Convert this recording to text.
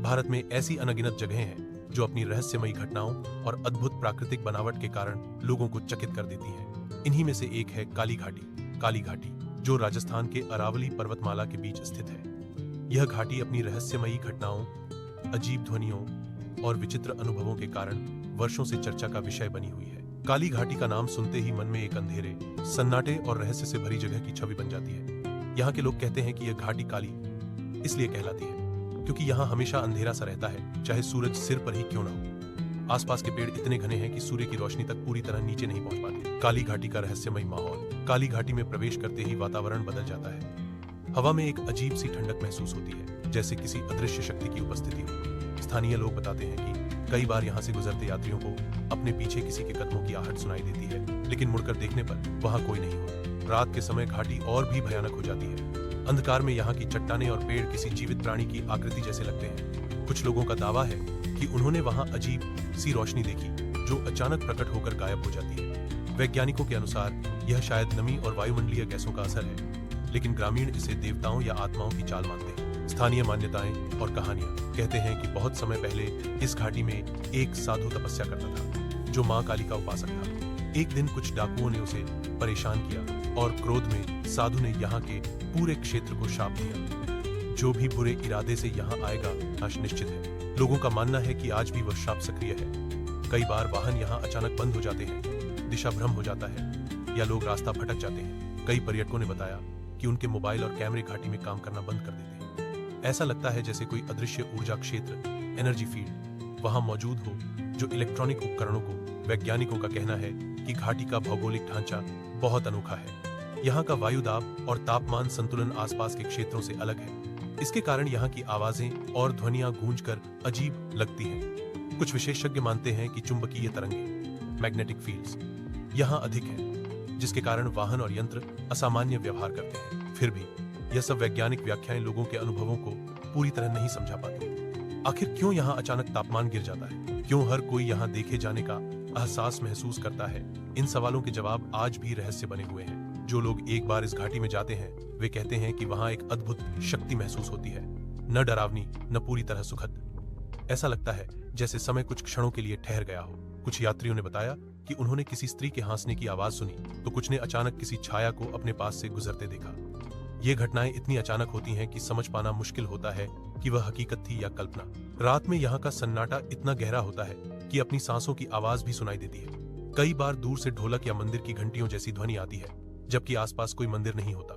भारत में ऐसी अनगिनत जगहें हैं जो अपनी रहस्यमयी घटनाओं और अद्भुत प्राकृतिक बनावट के कारण लोगों को चकित कर देती हैं। इन्हीं में से एक है काली घाटी, जो राजस्थान के अरावली पर्वतमाला के बीच स्थित है। यह घाटी अपनी रहस्यमयी घटनाओं, अजीब ध्वनियों और विचित्र अनुभवों के कारण वर्षों से चर्चा का विषय बनी हुई है। काली घाटी का नाम सुनते ही मन में एक अंधेरे, सन्नाटे और रहस्य से भरी जगह की छवि बन जाती है। यहाँ के लोग कहते हैं कि यह घाटी काली इसलिए कहलाती है क्योंकि यहाँ हमेशा अंधेरा सा रहता है, चाहे सूरज सिर पर ही क्यों ना हो। आसपास के पेड़ इतने घने हैं कि सूर्य की रोशनी तक पूरी तरह नीचे नहीं पहुंच पाते। काली घाटी का रहस्यमय माहौल। काली घाटी में प्रवेश करते ही वातावरण बदल जाता है। हवा में एक अजीब सी ठंडक महसूस होती है, जैसे किसी अदृश्य शक्ति की उपस्थिति हो। स्थानीय लोग बताते हैं कि कई बार यहाँ से गुजरते यात्रियों को अपने पीछे किसी के कदमों की आहट सुनाई देती है, लेकिन मुड़कर देखने पर वहाँ कोई नहीं हो। रात के समय घाटी और भी भयानक हो जाती है। अंधकार में यहाँ की चट्टानें और पेड़ किसी जीवित प्राणी की आकृति जैसे लगते हैं। कुछ लोगों का दावा है कि उन्होंने वहाँ अजीब सी रोशनी देखी जो अचानक प्रकट होकर गायब हो जाती है। वैज्ञानिकों के अनुसार यह शायद नमी और वायुमंडलीय गैसों का असर है, लेकिन ग्रामीण इसे देवताओं या आत्माओं की चाल मानते हैं। स्थानीय मान्यताएं और कहानियां कहते हैं कि बहुत समय पहले इस घाटी में एक साधु तपस्या करता था जो मां काली का उपासक था। एक दिन कुछ डाकुओं ने उसे परेशान किया और क्रोध में साधु ने यहाँ के पूरे क्षेत्र को शाप दिया। जो भी बुरे इरादे से यहाँ आएगा नाश निश्चित है। लोगों का मानना है कि आज भी वह शाप सक्रिय है। कई बार वाहन यहाँ अचानक बंद हो जाते हैं, दिशा भ्रम हो जाता है या लोग रास्ता भटक जाते हैं। कई पर्यटकों ने बताया कि उनके मोबाइल और कैमरे घाटी में काम करना बंद कर देते हैं। ऐसा लगता है जैसे कोई अदृश्य ऊर्जा क्षेत्र, एनर्जी फील्ड वहां मौजूद हो जो इलेक्ट्रॉनिक उपकरणों को। वैज्ञानिकों का कहना है कि घाटी का भौगोलिक ढांचा बहुत अनोखा है। यहाँ का वायुदाब और तापमान संतुलन आसपास के क्षेत्रों से अलग है। इसके कारण यहाँ की आवाजें और ध्वनियां गूंजकर अजीब लगती हैं। कुछ विशेषज्ञ मानते हैं कि चुंबकीय तरंगें, मैग्नेटिक फील्ड्स यहाँ अधिक हैं, जिसके कारण वाहन और यंत्र असामान्य व्यवहार करते हैं। फिर भी यह सब वैज्ञानिक व्याख्याएं लोगों के अनुभवों को पूरी तरह नहीं समझा पाती। आखिर क्यों यहाँ अचानक तापमान गिर जाता है? क्यों हर कोई यहाँ देखे जाने का एहसास महसूस करता है? इन सवालों के जवाब आज भी रहस्य बने हुए हैं। जो लोग एक बार इस घाटी में जाते हैं वे कहते हैं कि वहां एक अद्भुत शक्ति महसूस होती है, न डरावनी न पूरी तरह सुखद। ऐसा लगता है जैसे समय कुछ क्षणों के लिए ठहर गया हो। कुछ यात्रियों ने बताया कि उन्होंने किसी स्त्री के हंसने की आवाज सुनी तो कुछ ने अचानक किसी छाया को अपने पास से गुजरते देखा। ये घटनाएं इतनी अचानक होती हैं कि समझ पाना मुश्किल होता है कि वह हकीकत थी या कल्पना। रात में यहाँ का सन्नाटा इतना गहरा होता है कि अपनी सांसों की आवाज भी सुनाई देती है। कई बार दूर से ढोलक या मंदिर की घंटियों जैसी ध्वनि आती है, जबकि आसपास कोई मंदिर नहीं होता।